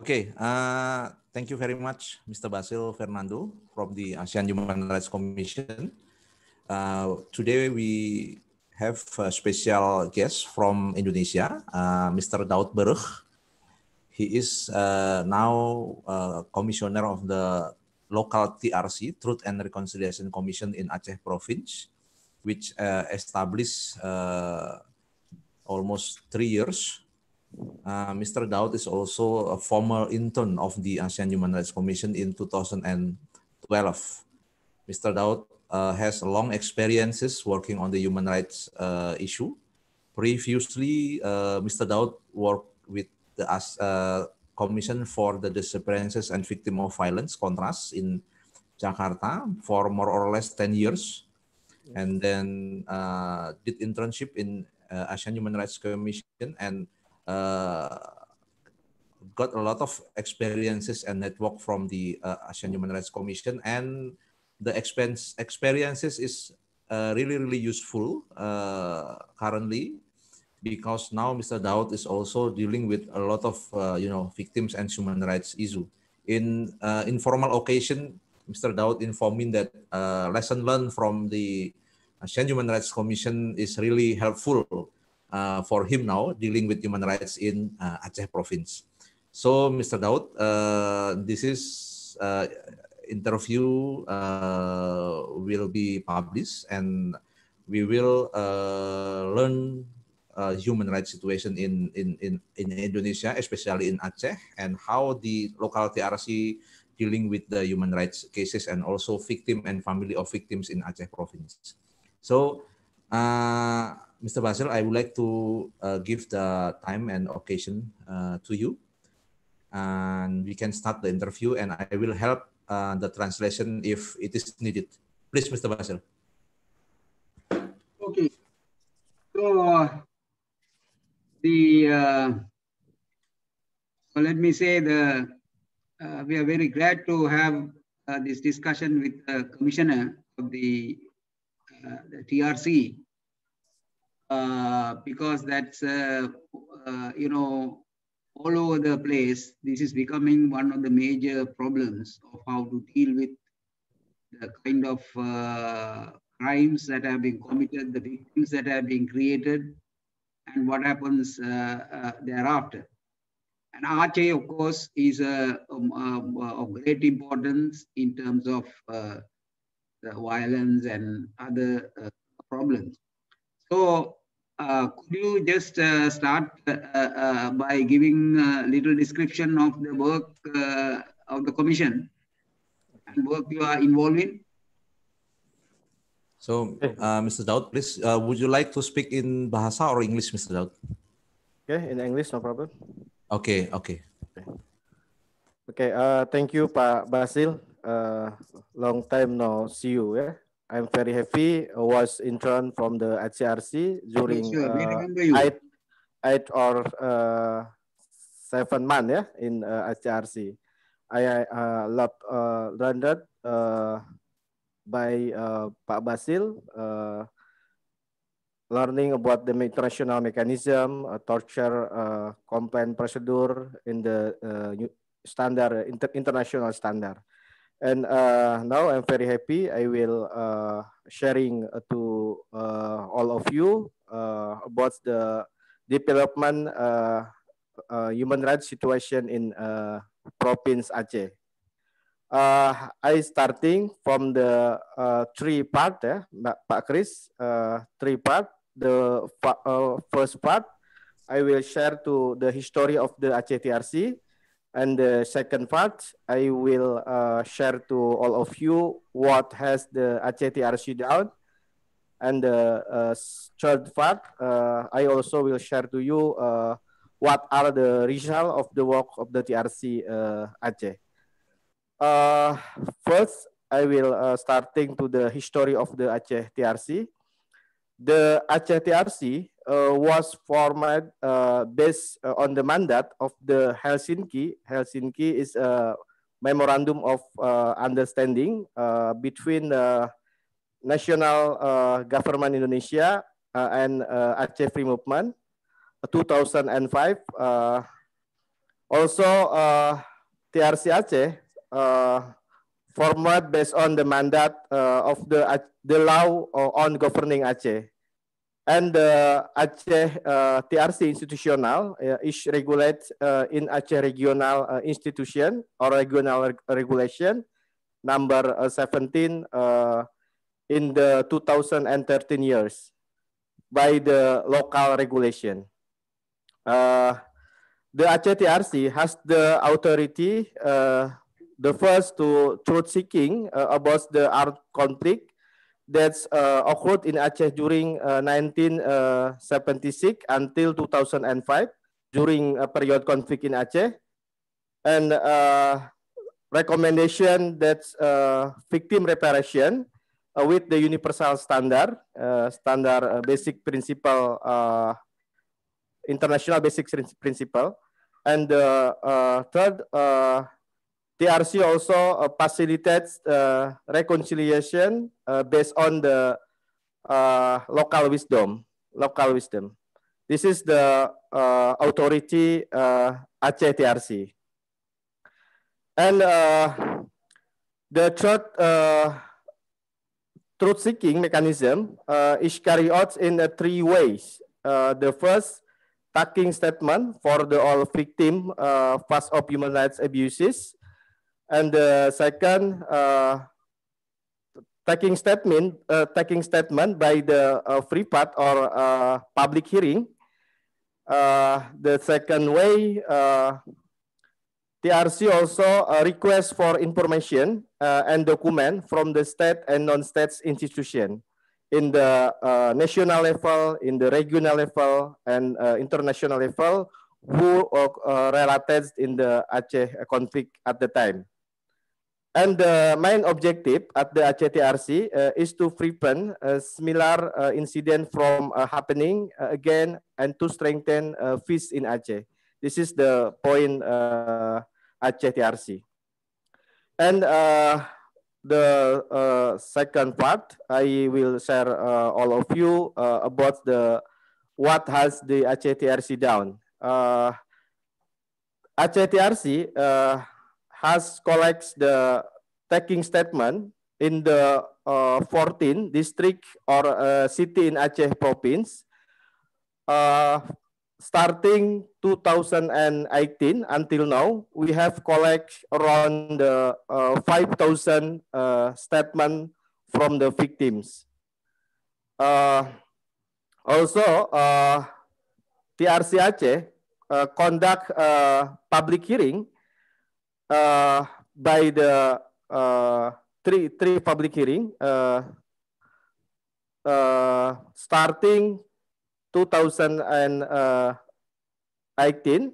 Okay, thank you very much, Mr. Basil Fernando from the ASEAN Human Rights Commission. Today we have a special guest from Indonesia, Mr. Daud Berugh. He is now commissioner of the local TRC, Truth and Reconciliation Commission in Aceh Province, which established almost 3 years. Mr. Daud is also a former intern of the ASEAN Human Rights Commission in 2012. Mr. Daud has long experiences working on the human rights issue. Previously, Mr. Daud worked with the Commission for the Disappearances and Victims of Violence, Kontras, in Jakarta for more or less 10 years. And then did internship in ASEAN Human Rights Commission and got a lot of experiences and network from the ASEAN Human Rights Commission, and the experiences is really useful currently, because now Mr. Daud is also dealing with a lot of victims and human rights issue. In informal occasion, Mr. Daud informed me that lesson learned from the ASEAN Human Rights Commission is really helpful for him now dealing with human rights in Aceh Province. So, Mr. Daud, this is interview will be published, and we will learn human rights situation in Indonesia, especially in Aceh, and how the local TRC dealing with the human rights cases, and also victim and family of victims in Aceh Province. So, Mr. Basil, I would like to give the time and occasion to you, and we can start the interview, and I will help the translation if it is needed. Please, Mr. Basil. Okay. So let me say we are very glad to have this discussion with the Commissioner of the TRC, because that's all over the place. This is becoming one of the major problems of how to deal with the kind of crimes that have been committed, the victims that have been created, and what happens thereafter. And Aceh, of course, is of great importance in terms of the violence and other problems. So could you just start by giving a little description of the work of the Commission and work you are involved in? So, Mr. Daud, please, would you like to speak in Bahasa or English, Mr. Daud? Okay, in English, no problem. Okay. Thank you, Pak Basil. Long time no see you. Yeah, I'm very happy. I was intern from the HCRC during we remember you. 8 or 7 months in HCRC. I learned by Pak Basil, learning about the international mechanism, torture complaint procedure in the international standard. And now I'm very happy. I will sharing to all of you about the development human rights situation in Province Aceh. I starting from the 3 part, Pak Chris, 3 part. The first part, I will share to the history of the Aceh TRC. And the second part, I will share to all of you what has the Aceh TRC done. And the third part, I also will share to you what are the results of the work of the TRC Aceh. First, I will starting to the history of the Aceh TRC. The Aceh TRC was formed based on the mandate of the Helsinki. Helsinki is a memorandum of understanding between the national government Indonesia and Aceh Free Movement. 2005, Also, TRC Aceh format based on the mandate of the law on governing Aceh. And the Aceh TRC institutional is regulated in Aceh Regional Institution or Regional Regulation number 17 in the 2013 years by the local regulation. The Aceh TRC has the authority, the first to truth-seeking about the armed conflict that's occurred in Aceh during 1976 until 2005 during a period conflict in Aceh, and recommendation that's victim reparation with the universal standard, basic principle, international basic principle. And third, TRC also facilitates reconciliation based on the local wisdom. This is the authority Aceh TRC. And the third truth-seeking mechanism is carried out in 3 ways. The first, taking statement for the all victim past of human rights abuses, and the second, taking statement by the free part or public hearing. The second way, TRC also request for information and document from the state and non-state institution in the national level, in the regional level, and international level who related in the Aceh conflict at the time. And the main objective at the Aceh TRC is to prevent a similar incident from happening again and to strengthen peace in Aceh. This is the point Aceh TRC. And the second part, I will share all of you about what has the Aceh TRC done. Aceh TRC has collects the taking statement in the 14 district or city in Aceh province. Starting 2018 until now, we have collect around 5,000 statement from the victims. Also, TRC Aceh conduct public hearing by the three public hearing starting 2018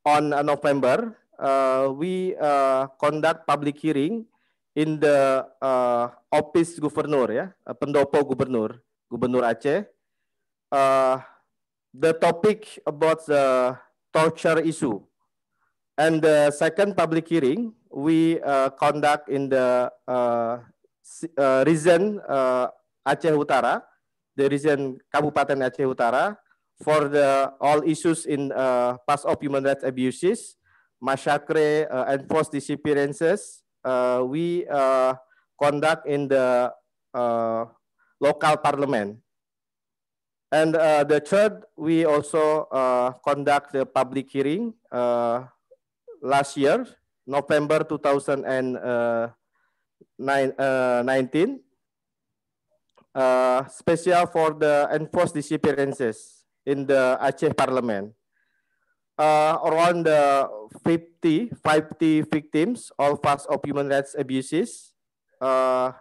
on November. We conduct public hearing in the office gubernur, ya, pendopo gubernur Aceh. The topic about the torture issue. And the second public hearing we conduct in the region Aceh Utara, the region Kabupaten Aceh Utara, for the all issues in past of human rights abuses, massacre, and forced disappearances. We conduct in the local parliament. And the third, we also conduct the public hearing last year, November 2019, special for the enforced disappearances in the Aceh Parliament. Around 50 victims of past of human rights abuses. There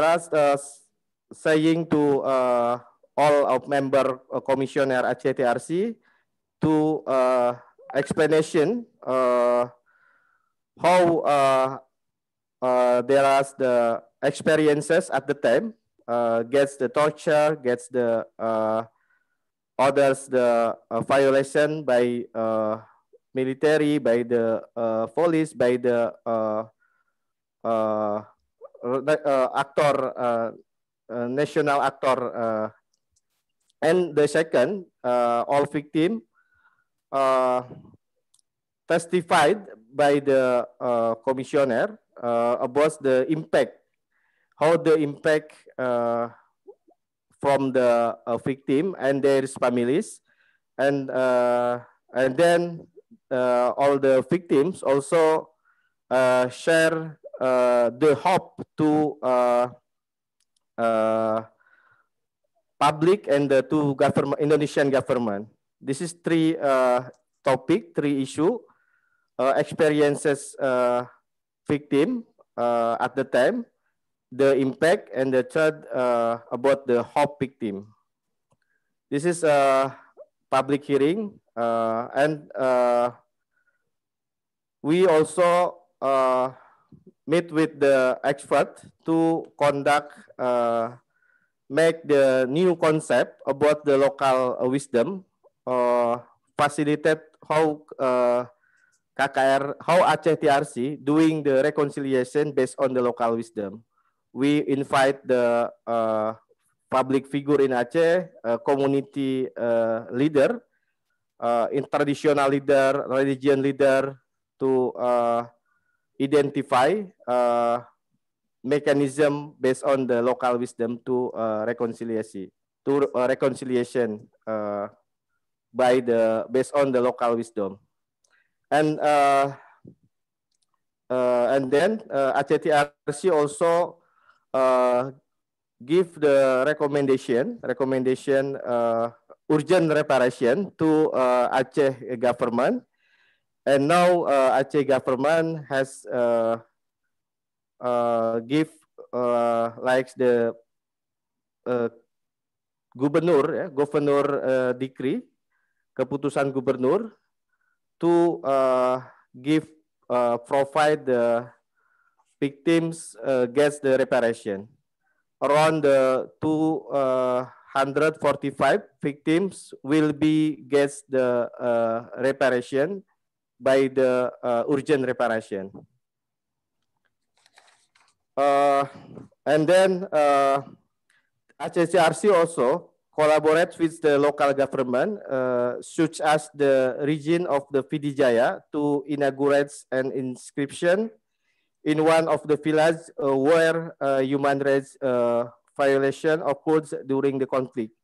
are saying to all of member commissioner Aceh TRC to explanation how there are the experiences at the time, gets the torture, gets the others the violation by military, by the police, by the actor, national actor And the second, all victims testified by the commissioner about the impact, how the impact from the victim and their families, and then all the victims also share the hope to public and to government, Indonesian government. This is three three issue, experiences victim at the time, the impact, and the third about the hope victim. This is a public hearing, and we also meet with the expert to conduct, make the new concept about the local wisdom, facilitate how KKR, how Aceh TRC doing the reconciliation based on the local wisdom. We invite the public figure in Aceh, community leader, traditional leader, religion leader to identify mechanism based on the local wisdom to reconciliation, by the based on the local wisdom. And then Aceh TRC also give the recommendation urgent reparation to Aceh government. And now Aceh government has give like the governor decree, keputusan gubernur to give provide the victims gets the reparation. Around the 245 victims will be gets the reparation by the urgent reparation. And then Aceh TRC also collaborates with the local government, such as the region of the Pidijaya, to inaugurate an inscription in one of the villages where human rights violation occurred during the conflict.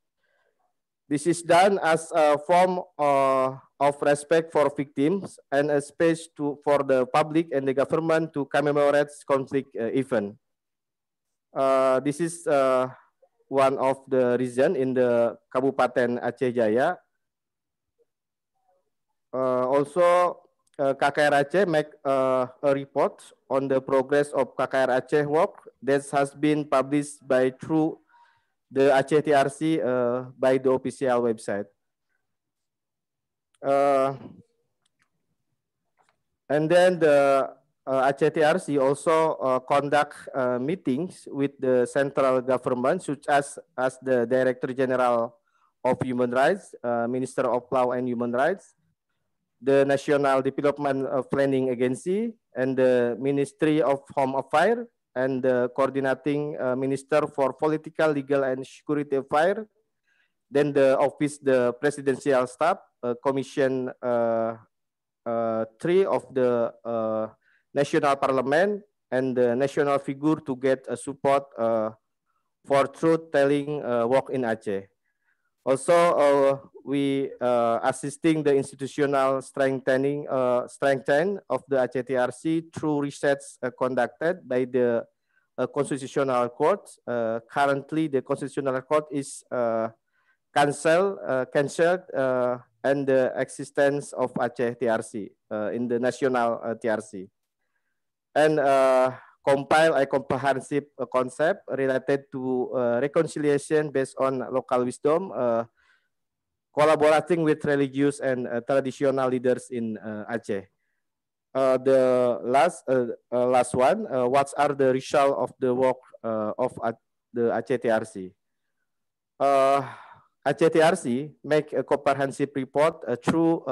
This is done as a form of respect for victims and a space for the public and the government to commemorate conflict event. This is one of the reason in the Kabupaten Aceh Jaya. Also, KKR Aceh make a report on the progress of KKR Aceh work that has been published by through the Aceh TRC by the official website. And then the Aceh TRC also conduct meetings with the central government, such as the Director General of Human Rights, Minister of Law and Human Rights, the National Development Planning Agency, and the Ministry of Home Affairs, and the Coordinating Minister for Political, Legal, and Security Affairs, then the Office, the Presidential Staff, Commission 3 of the National Parliament, and the national figure to get a support for truth-telling work in Aceh. Also, we assisting the institutional strengthening of the Aceh TRC through research conducted by the Constitutional Court. Currently, the Constitutional Court is cancelled, and the existence of Aceh TRC in the national TRC. And compile a comprehensive concept related to reconciliation based on local wisdom, collaborating with religious and traditional leaders in Aceh. The last one, what are the results of the work of the Aceh TRC? Aceh TRC make a comprehensive report through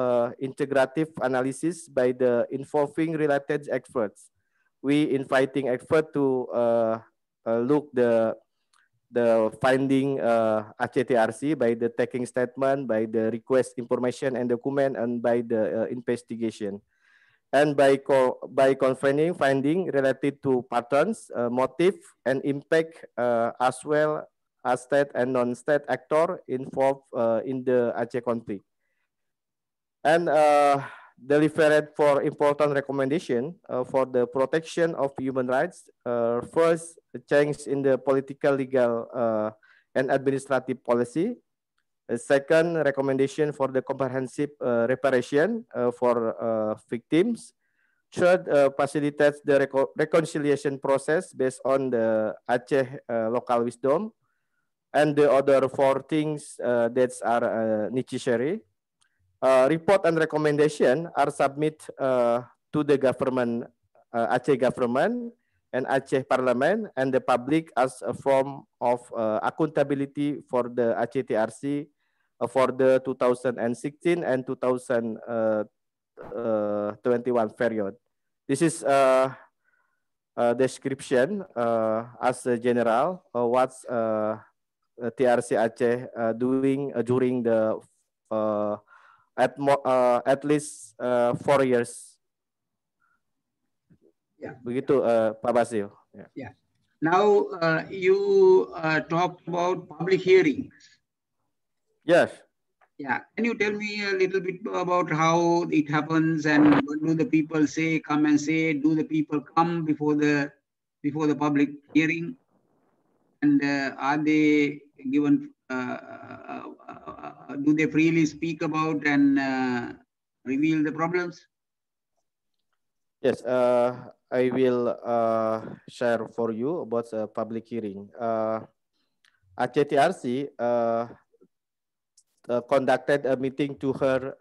integrative analysis by the involving related experts. We inviting expert to look the the finding ACTRC by the taking statement, by the request information and document, and by the investigation. And by confining finding related to patterns, motive, and impact, as well as state and non-state actor involved in the Aceh conflict. And delivered for important recommendation for the protection of human rights. First, a change in the political, legal, and administrative policy. Second, recommendation for the comprehensive reparation for victims. Third, facilitates the reconciliation process based on the Aceh local wisdom. And the other four things that are necessary. Report and recommendation are submit to the government, Aceh government and Aceh Parliament and the public as a form of accountability for the ACTRC for the 2016 and 2021 period. This is a description as a general what's TRC Aceh doing during the at least 4 years. Yeah. Begitu, Pak Basil. Yeah. Yeah. Now you talked about public hearings. Yes. Yeah. Can you tell me a little bit about how it happens and what do the people say? Come and say. Do the people come before the public hearing? And are they given? Do they freely speak about and reveal the problems? Yes, I will share for you about public hearing. ACTRC conducted a meeting to hear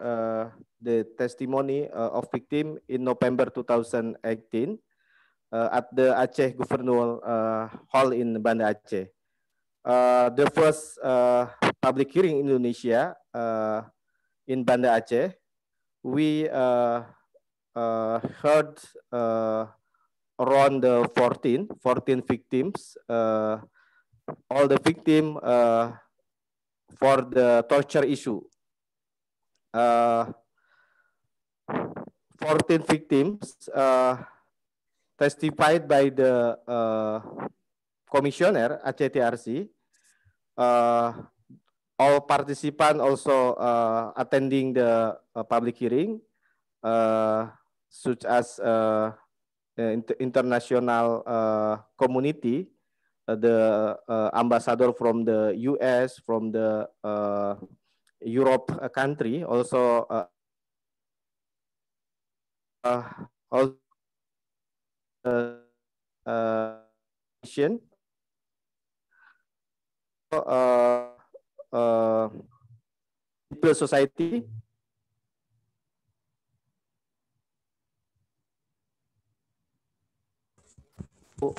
the testimony of victim in November 2018 at the Aceh Governor Hall in Banda Aceh. The first public hearing in Indonesia in Banda Aceh, we heard around 14 victims. All the victims for the torture issue. 14 victims testified by the commissioner ACTRC. All participants also attending the public hearing, such as international community, the ambassador from the US, from the Europe country, also civil society.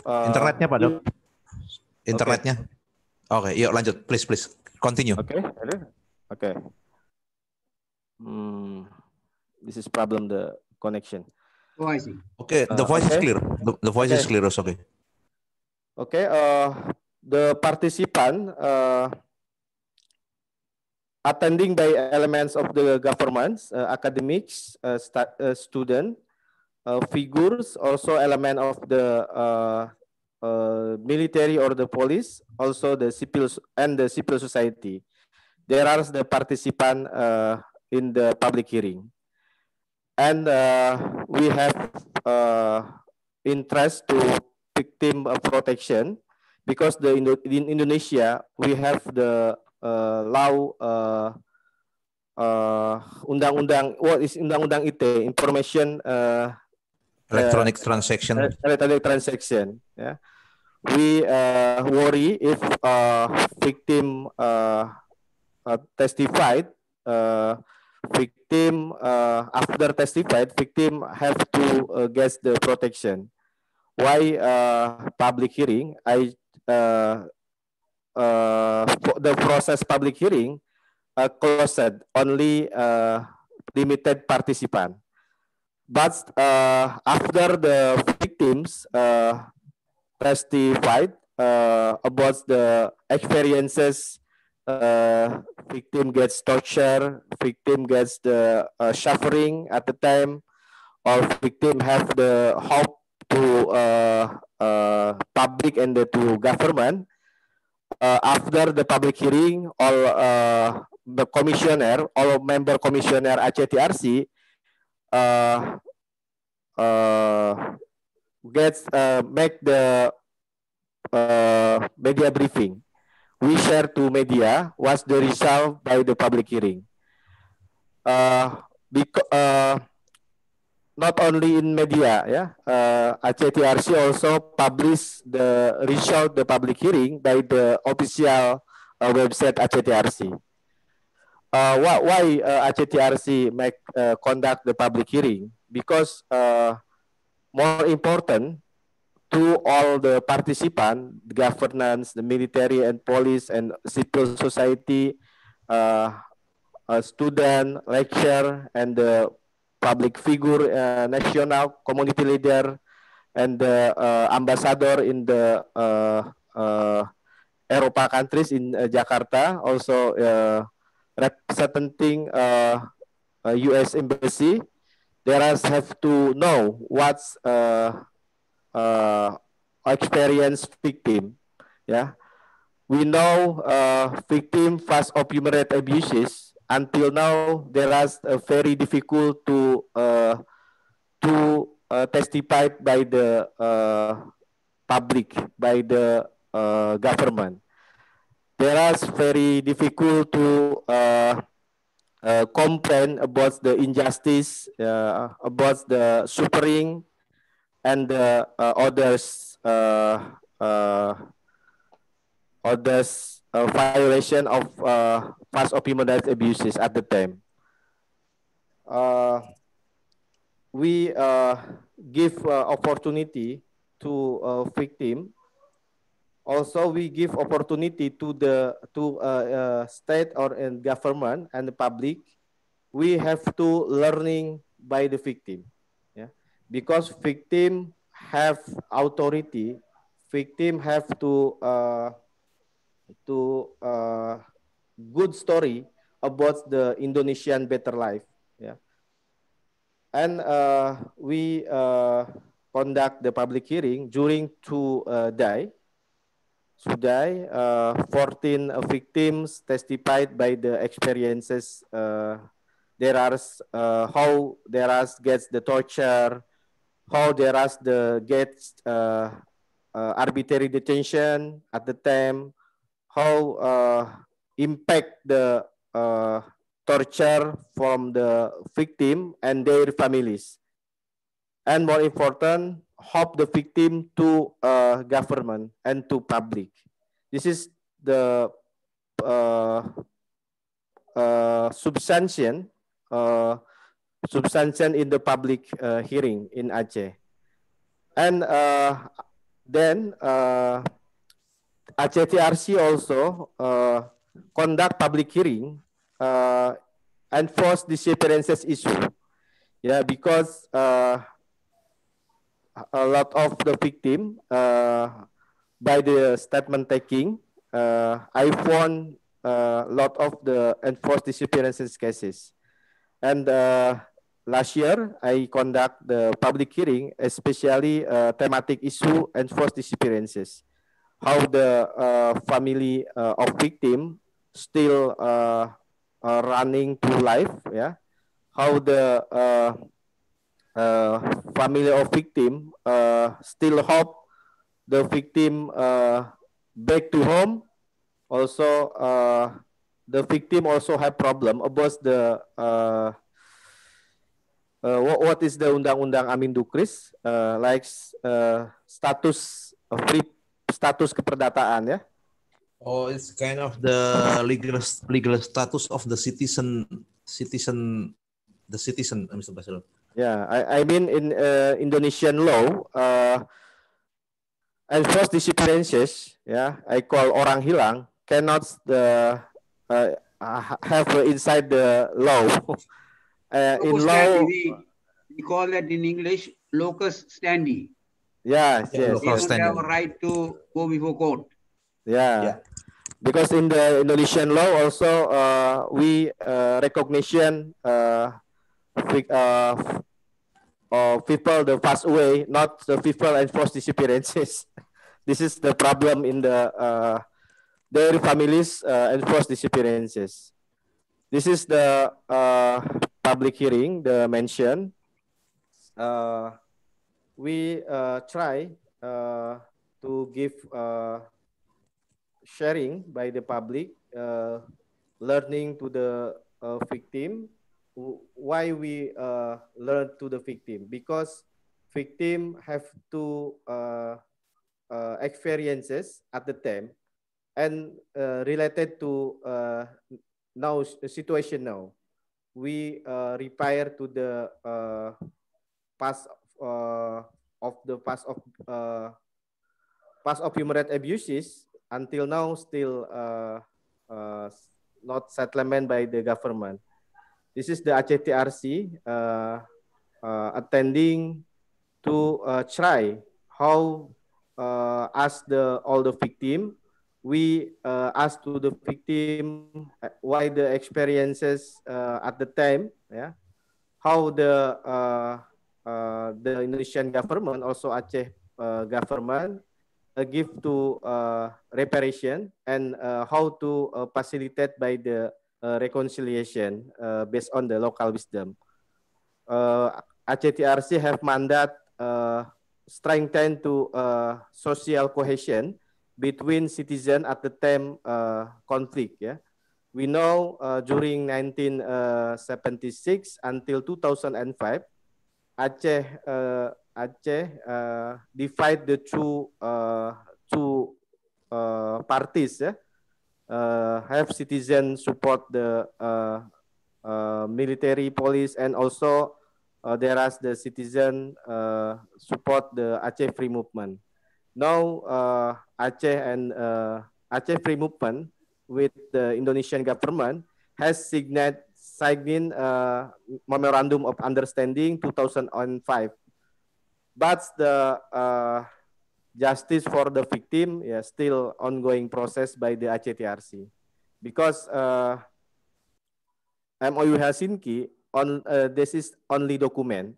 Internetnya, Pak Dok. Internetnya. Oke, yuk lanjut. Please. Continue. Okay. This is problem the connection. Oh, I see. Okay, the voice is clear. The voice is clear, okay. Okay, the participant attending by elements of the governments, academics, student, figures, also element of the military or the police, also the civil society. There are the participant in the public hearing, and we have interest to victim protection because in Indonesia we have the law undang-undang, what is undang-undang ITE, information electronic transaction. Electronic transaction. Yeah, we worry if victim testified, victim after testified, victim have to get the protection. Why public hearing? The process public hearing closed, only limited participant. But after the victims testified, about the experiences. Victim gets torture, victim gets the suffering at the time, or victim have the hope to public and to government. After the public hearing, all the commissioner, all member commissioner ACTRC make the media briefing. We share to media what's the result by the public hearing. Not only in media, ACTRC also publish the result the public hearing by the official website ACTRC. Why ACTRC conduct the public hearing? Because more important to all the participants, the governance, the military and police and civil society, student, lecturer, and the public figure, national community leader, and the ambassador in the Europa countries in Jakarta, also representing U.S. Embassy. They have to know what's experienced victim. Yeah, we know victim fast of human rights abuses. Until now, there is very difficult to testify by the public, by the government. There is very difficult to complain about the injustice, about the suffering, and the others violation of past of human rights abuses at the time. We give opportunity to victim. Also, we give opportunity to the state or government and the public. We have to learning by the victim. Because victim have authority, victim have to good story about the Indonesian better life. Yeah, and we conduct the public hearing during 2 days. Today, 14 victims testified by the experiences. There are how there are gets the torture, how there is the gets arbitrary detention at the time, how impact the torture from the victim and their families, and more important, help the victim to government and to public. This is the substantial in the public hearing in Aceh. And then ACTRC also conduct public hearing and force disappearances issue. Yeah, because a lot of the victim by the statement taking, I found a lot of the enforced disappearances cases. And last year, I conduct the public hearing, especially thematic issue enforced disappearances. How the family of victim still running through life, yeah. How the family of victim still hope the victim back to home. Also, the victim also have problem about the what is the Undang-Undang Amin Dukris, like status free status keperdataan, ya. Oh, it's kind of the legal status of the citizen, Mr. Basil. Yeah, I mean in Indonesian law, enforced disappearances, yeah, I call orang hilang, cannot have inside the law. In law, we call that in English locus standi. Yes, Yeah, yes, They local yes. don't have a standard. right to go before court. Yeah. Yeah. Because in the Indonesian law also we recognition of people that pass away, not the people enforced disappearances. This is the problem in the their families enforced disappearances. This is the public hearing, the mention. Uh, we try to give sharing by the public, learning to the victim. Why we learn to the victim? Because victim have to experiences at the time and related to now situation now. We repair to the past of the past of human rights abuses until now still not settlement by the government. This is the ACTRC attending to try how ask the all the victim. We ask to the victim why the experiences at the time, yeah, how the Indonesian government also Aceh government give to reparation and how to facilitate by the reconciliation based on the local wisdom. ACTRC have mandat strengthen to social cohesion between citizen at the time conflict. Yeah, we know during 1976 until 2005, Aceh divide the two parties. Yeah, have citizen support the military police and also there is the citizen support the Aceh Free Movement. Now Aceh and Aceh Free Movement with the Indonesian government has signed memorandum of understanding 2005. But the justice for the victim, yeah, still ongoing process by the ACTRC because MOU Helsinki on this is only document.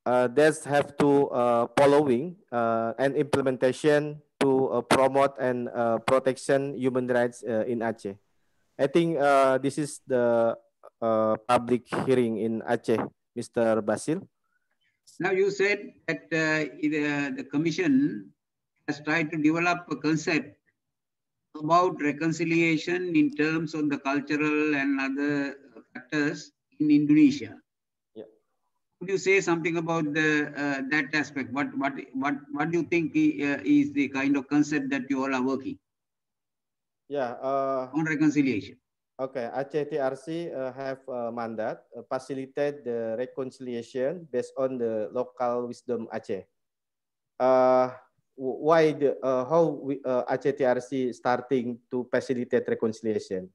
That have to following and implementation to promote and protection human rights in Aceh. I think this is the public hearing in Aceh, Mr. Basil. Now you said that the commission has tried to develop a concept about reconciliation in terms of the cultural and other factors in Indonesia. Yeah. Could you say something about the that aspect? What do you think is the kind of concept that you all are working? Yeah. On reconciliation. Okay, ACTRC have a mandate facilitate the reconciliation based on the local wisdom Aceh. Why the how we, ACTRC starting to facilitate reconciliation?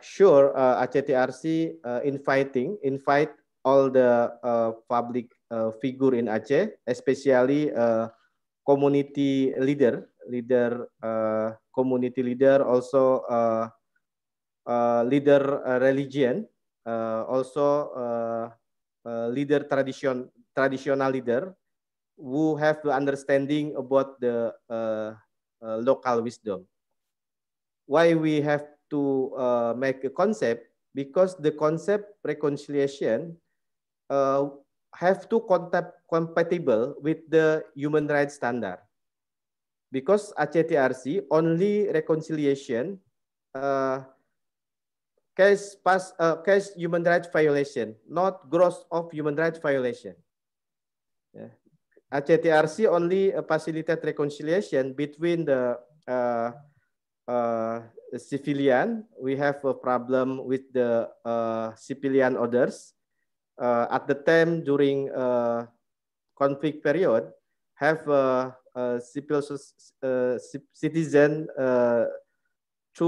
Sure, ACTRC invite all the public figure in Aceh, especially community leader, community leader, also leader religion, also leader traditional leader who have the understanding about the local wisdom. Why we have to make a concept? Because the concept reconciliation have to compatible with the human rights standard. Because ACTRC only reconciliation case human rights violation, not gross of human rights violation. Yeah. ACTRC only facilitate reconciliation between the civilian. We have a problem with the civilian orders. At the time during conflict period, have civil citizen to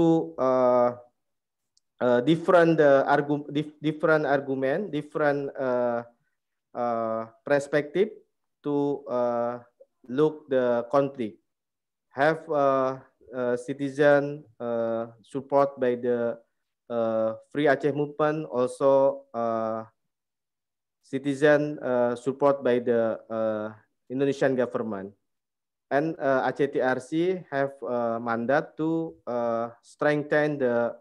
different argument, different perspective to look the conflict. Have citizen support by the Free Aceh movement, also citizen support by the Indonesian government. And Aceh TRC have a mandate to strengthen the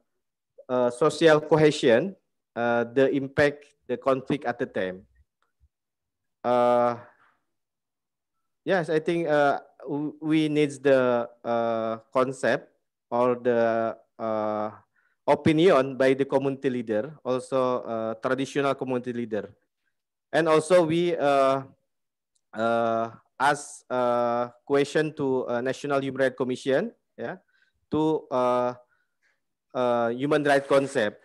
social cohesion, the impact, the conflict at the time. Yes, I think we need the concept or the opinion by the community leader, also traditional community leader. And also we ask a question to National Human Rights Commission, yeah, to human rights concept.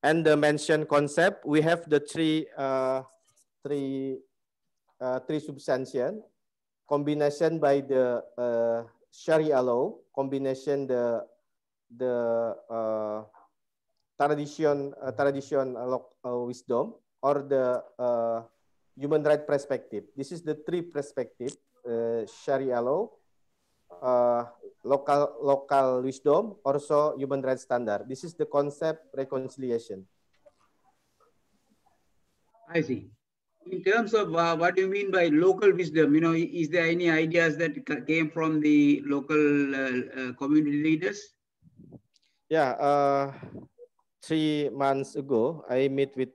And the mentioned concept, we have the three substantial combination by the Sharia law, combination the tradition wisdom, or the human right perspective. This is the three perspective: Sharia law, local wisdom, also human rights standard. This is the concept reconciliation. I see. In terms of what do you mean by local wisdom, is there any ideas that came from the local community leaders? Yeah, 3 months ago, I met with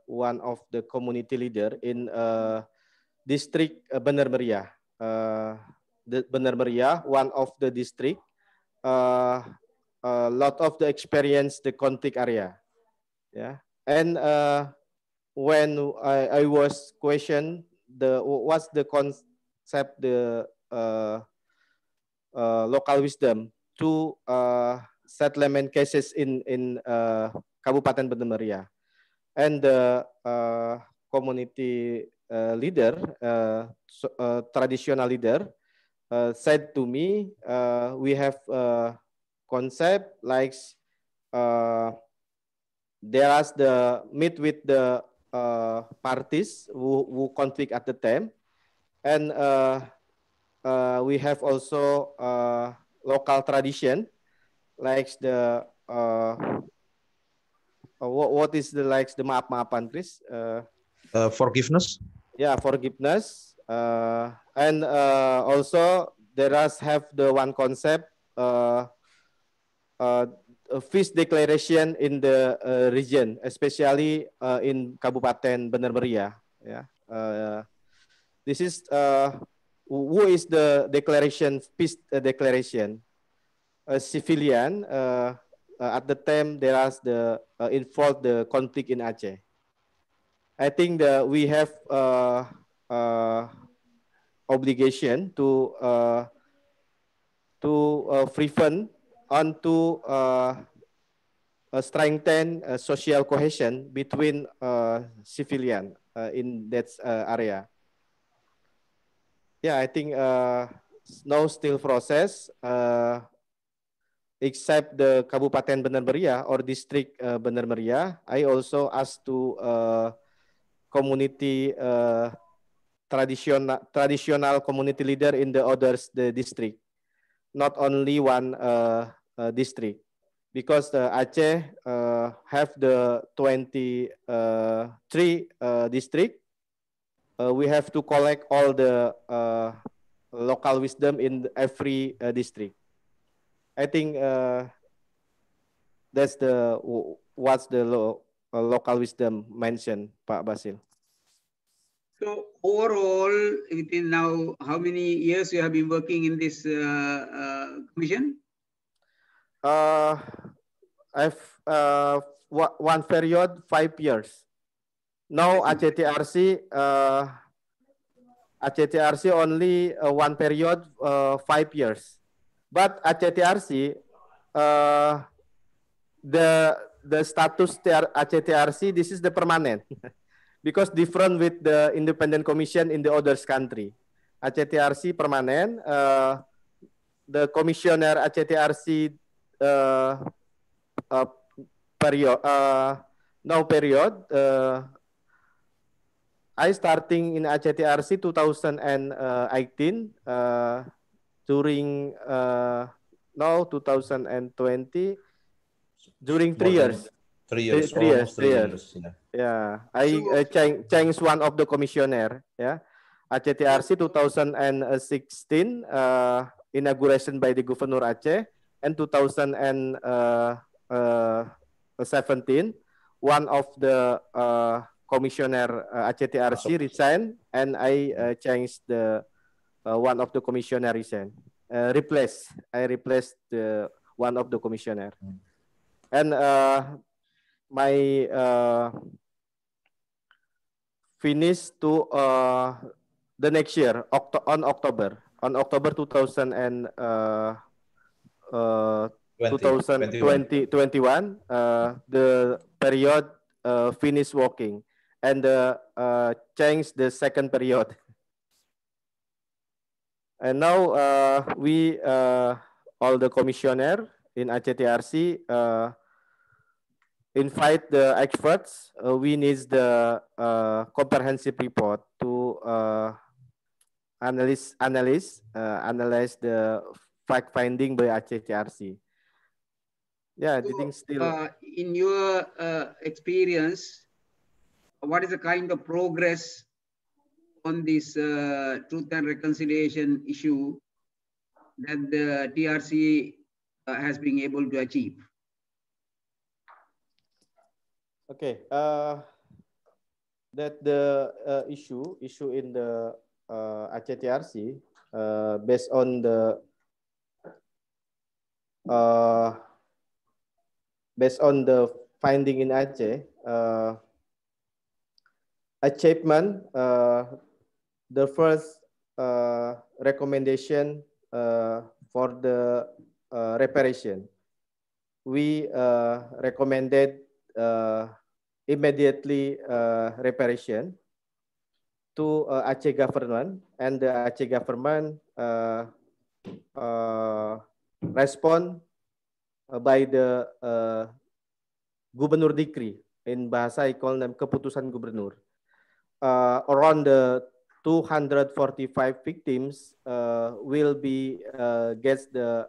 one of the community leader in district Bener Meriah. The Bener Meriah, one of the district, a lot of the experience the conflict area. Yeah, and when I was questioned what's the concept, the local wisdom to settlement cases in Kabupaten Bener Meriah, and the community leader, traditional leader, said to me, we have concept like there is the meet with the parties who conflict at the time, and we have also local tradition like the what is the like the maaf-maafan, Chris? Forgiveness. Yeah, forgiveness, and also there is have the one concept a peace declaration in the region, especially in Kabupaten Bener Meriah. Yeah, this is who is the declaration, peace declaration? A civilian. At the time there is the involved the conflict in Aceh. I think that we have obligation to prevent on to strengthen social cohesion between civilian in that area. Yeah, I think no still process, except the Kabupaten Bener Meriah or district Bener Meriah. I also asked to community traditional community leader in the others the district, not only one district, because Aceh have the 23 district. We have to collect all the local wisdom in every district. I think that's the what's the local wisdom mentioned, Pak Basil. So overall, within now, how many years you have been working in this commission? I've one period 5 years. Now ACTRC only one period 5 years. But ACTRC the status ACTRC, this is the permanent. Because different with the independent commission in the others country. ACTRC permanent, the commissioner ACTRC period, no period, I starting in ACTRC 2018 during now 2020 during 3 years. 3 years, 3 years, almost 3 years. Yeah. Yeah, I changed one of the commissioner. Yeah, ACTRC 2016 inauguration by the Governor Aceh, and 2017 one of the commissioner ACTRC resigned, and I changed the one of the commissioner resign. I replaced the one of the commissioner, and my finish to the next year on October 2021 the period finish working, and change the second period. And now we all the commissioner in ACTRC invite the experts. We need the comprehensive report to analyze the fact finding by ACTRC. Yeah, I think still. In your experience, what is the kind of progress on this truth and reconciliation issue that the TRC has been able to achieve? Okay, that the issue in the ACTRC based on the finding in Aceh, achievement, the first recommendation for the reparation, we recommended immediately reparation to Aceh government, and the Aceh government respond by the Gubernur Decree. In bahasa I call them keputusan gubernur. Around the 245 victims will be gets the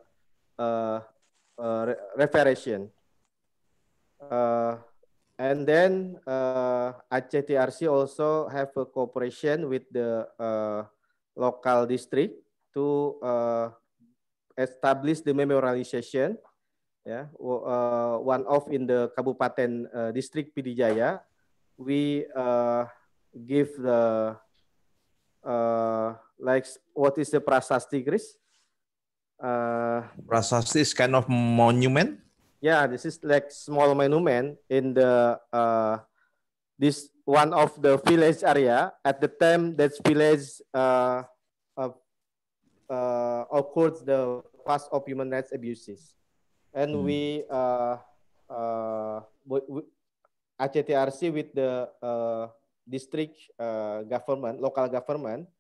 reparation. And then ACTRC also have a cooperation with the local district to establish the memorialization. Yeah, one off in the Kabupaten District Pidijaya, we give the like what is the prasasti, Chris? Prasasti is kind of monument. Yeah, this is like small monument in the this one of the village area. At the time that village occurred the past of human rights abuses, and we ACTRC with the district government, local government,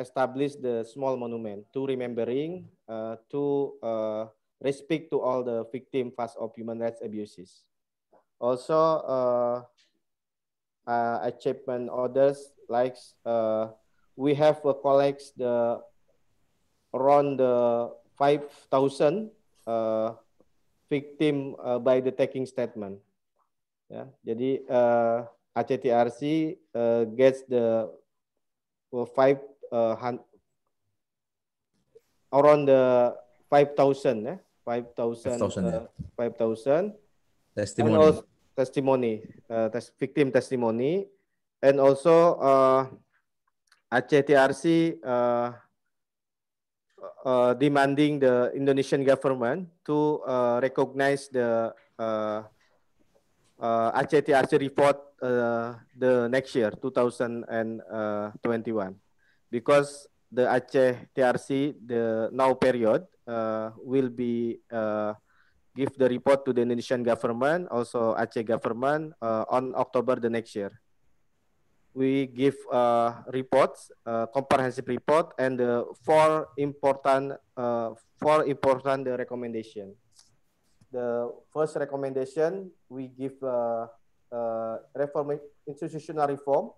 establish the small monument to remembering to respect to all the victims of human rights abuses. Also, achievement others like we have collects the around the 5,000 victim by the taking statement. Ya, jadi ACTRC gets the around the 5,000, 5,000 testimony, victim testimony, and also ACTRC demanding the Indonesian government to recognize the ACTRC report the next year, 2021, because the Aceh TRC, the now period, will be give the report to the Indonesian government, also Aceh government, on October the next year. We give reports, comprehensive report, and four important recommendation. The first recommendation, we give institutional reform,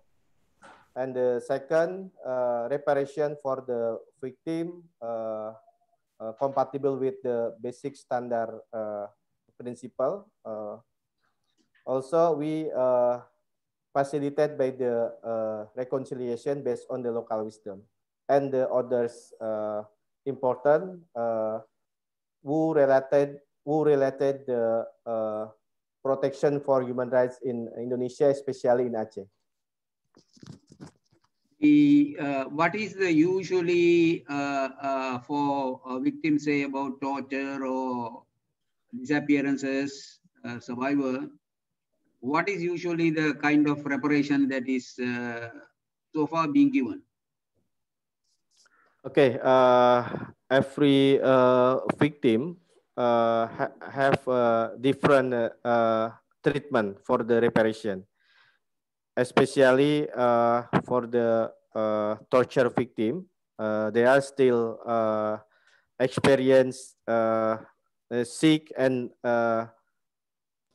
and the second, reparation for the victim, compatible with the basic standard principle. Also, we facilitate by the reconciliation based on the local wisdom. And the others important, who related the protection for human rights in Indonesia, especially in Aceh. What is the usually for victims say about torture or disappearances, survivor? What is usually the kind of reparation that is so far being given? Okay, every victim have different treatment for the reparation, especially for the torture victim. They are still experience sick and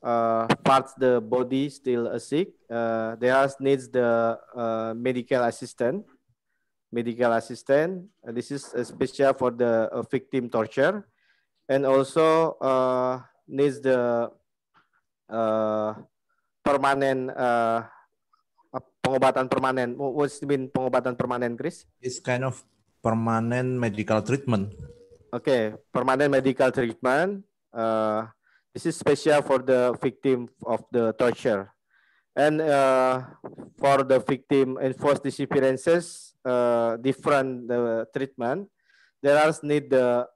parts the body still sick. They are needs the medical assistant. This is special for the victim torture, and also needs the permanent pengobatan permanen. What's mean pengobatan permanen, Chris? It's kind of permanent medical treatment. Okay, permanent medical treatment. This is special for the victim of the torture. And for the victim enforced disappearances, different treatment. There are need the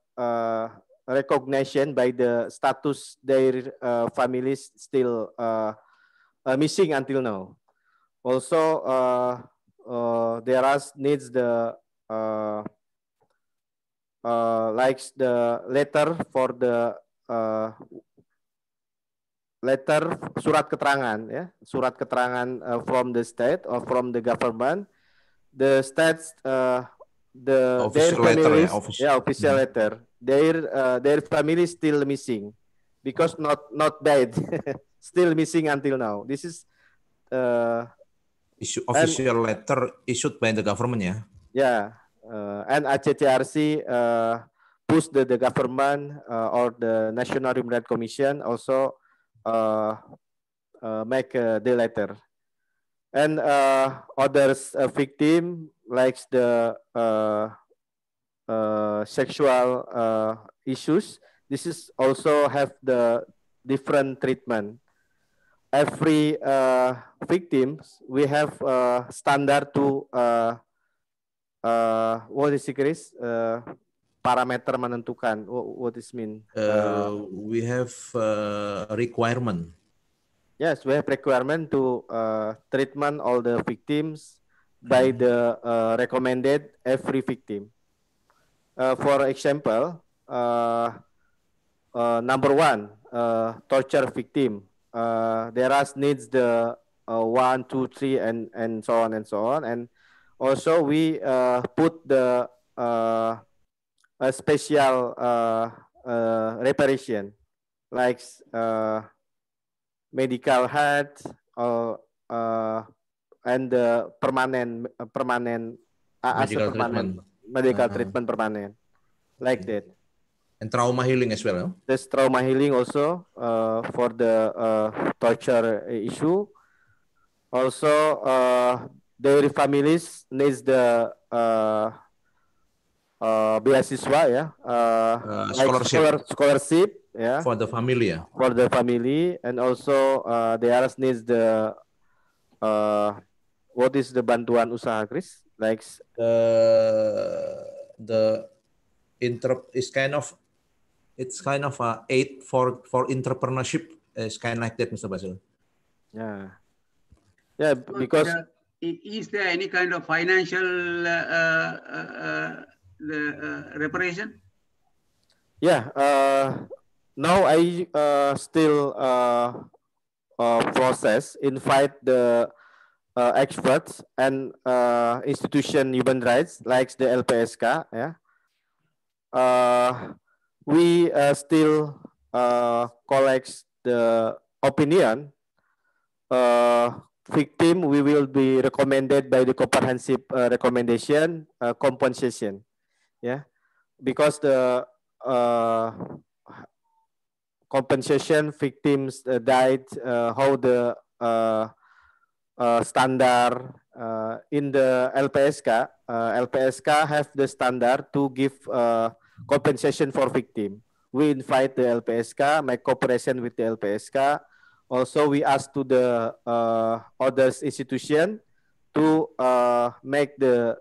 recognition by the status their families still missing until now. Also, there are needs the like the letter for the letter surat keterangan, ya, surat keterangan from the state or from the government, the states, their families, official letter, their family still missing because not died, still missing until now. This is official letter issued by the government, ya. Yeah, and ACCRC push the government or the National Human Rights Commission also make the letter, and others victim like the sexual issues. This is also have the different treatment. Every victims we have standard to what is it, Chris? Parameter menentukan. What is mean? We have requirement. Yes, we have requirement to treatment all the victims by the recommended every victim. For example, number one, torture victim. There are needs the 1, 2, 3, and so on and so on. And also we put the a special reparation, like medical health and the permanent medical treatment permanent, like that. And trauma healing as well. No? There's trauma healing also for the torture issue. Also, their families needs the beasiswa, ya, scholarship, yeah, for the family, ya. For the family, and also they are needs the what is the bantuan usaha, Chris? Like the it's kind of a aid for entrepreneurship. It's kind of like that, Mr. Basil. Yeah, yeah, because is there any kind of financial reparation? Yeah, now I still process, invite the experts and institution human rights like the LPSK. Yeah, we still collect the opinion victim, we will be recommended by the comprehensive recommendation compensation. Yeah, because the compensation victims died, how the standard in the LPSK. LPSK have the standard to give compensation for victim. We invite the LPSK, make cooperation with the LPSK. Also, we ask to the other institution to make the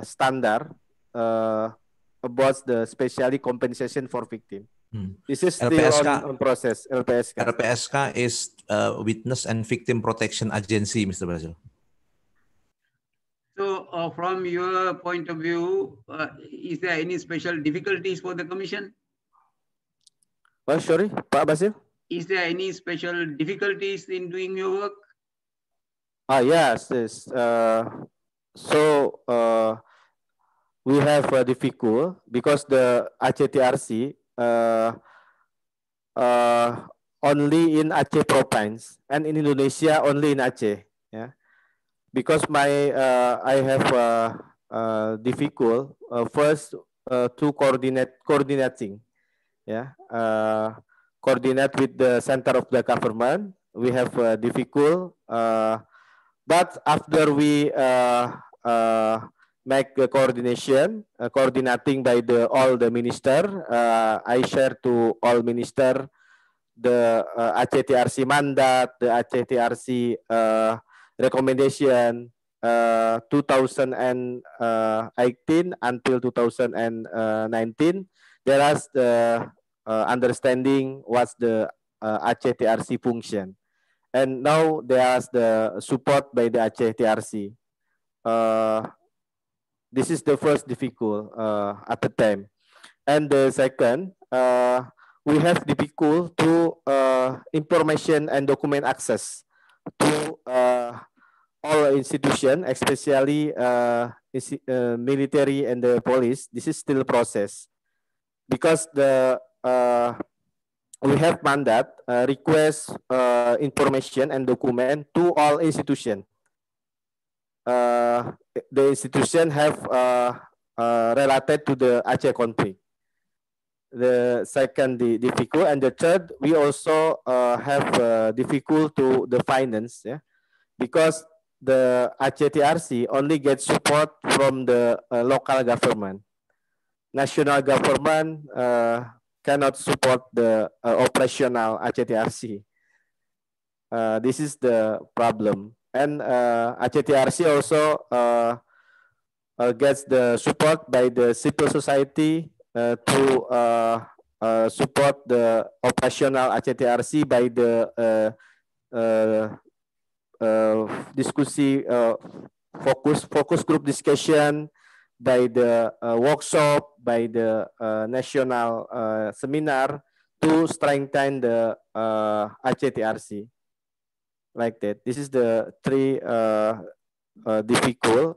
standard about the specially compensation for victim. This is still LPSK, on process. LPSK. LPSK is Witness and Victim Protection Agency, Mr. Basil. So, from your point of view, is there any special difficulties for the Commission? Oh, sorry, Pak Basil? Is there any special difficulties in doing your work? Yes, yes. So, we have difficult because the ACTRC only in Aceh province and in Indonesia only in Aceh. Yeah, because I have difficult first to coordinating. Yeah, coordinate with the center of the government. We have difficult, but after we make the coordination, coordinating by all the minister, I share to all minister the ACTRC mandat, the ACTRC recommendation 2018 until 2019. There is the understanding what's the ACTRC function. And now there's the support by the ACTRC. This is the first difficult at the time. And the second, we have difficult to information and document access to all institutions, especially military and the police. This is still process because the we have mandate request information and document to all institutions. The institution have related to the Aceh conflict. The second, the difficult, and the third, we also have difficult to the finance, yeah, because the ACTRC only gets support from the local government. National government cannot support the operational ACTRC. This is the problem. And ACTRC also gets the support by the civil society to support the operational ACTRC by the discussion, focus group discussion, by the workshop, by the national seminar to strengthen the ACTRC. Like that. This is the three difficult.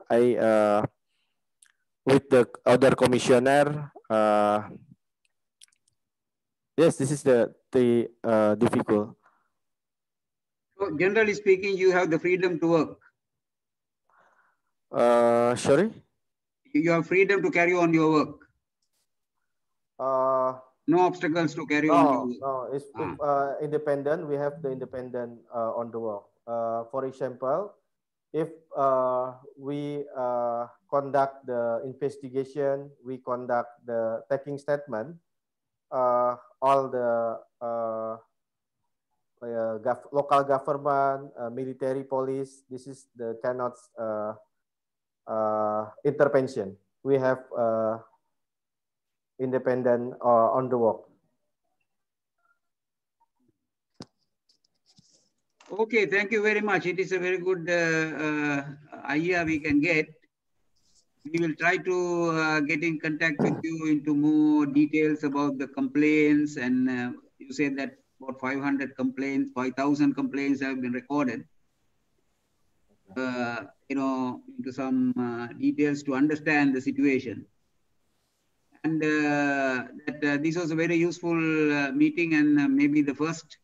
With the other commissioner. Yes, this is the difficult. So generally speaking, you have the freedom to work. Sorry? You have freedom to carry on your work. No obstacles to carry on your work. No, it's independent. We have the independent on the work. For example, if we conduct the investigation, we conduct the taking statement, all the local government, military, police, this is the cannot intervention. We have independent on the work. Okay, thank you very much. It is a very good idea we can get. We will try to get in contact with you into more details about the complaints. And you said that about 500 complaints, 5,000 complaints have been recorded. Into some details to understand the situation. And this was a very useful meeting and maybe the first.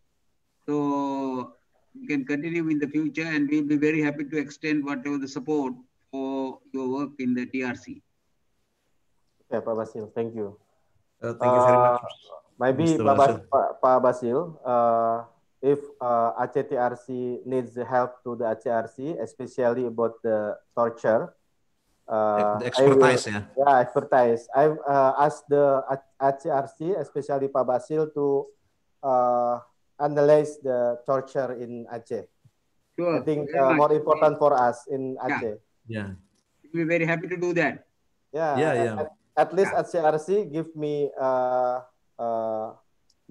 So we can continue in the future, and we'll be very happy to extend whatever the support for your work in the TRC. Okay, Pak Basil, thank you. Thank you very much, Maybe Mr. Basil. Pak Basil, if Aceh TRC needs help to the ACRC, especially about the torture, The expertise, expertise. I've asked the ACRC, especially Pak Basil, to analyze the torture in Aceh. Sure. I think more important for us in Aceh. Yeah. We'll be very happy to do that. Yeah. At least ACRC give me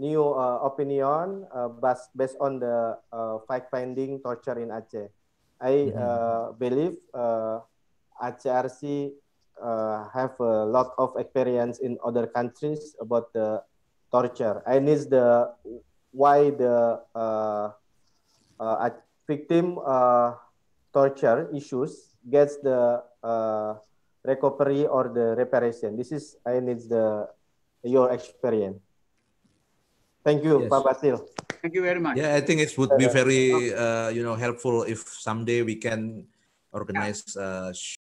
new opinion based on the fact-finding torture in Aceh. I believe ACRC have a lot of experience in other countries about the torture. I need why the victim torture issues gets the recovery or the reparation. This is I need your experience. Thank you, Pak Basil. Thank you very much. Yeah, I think it would be very helpful if someday we can organize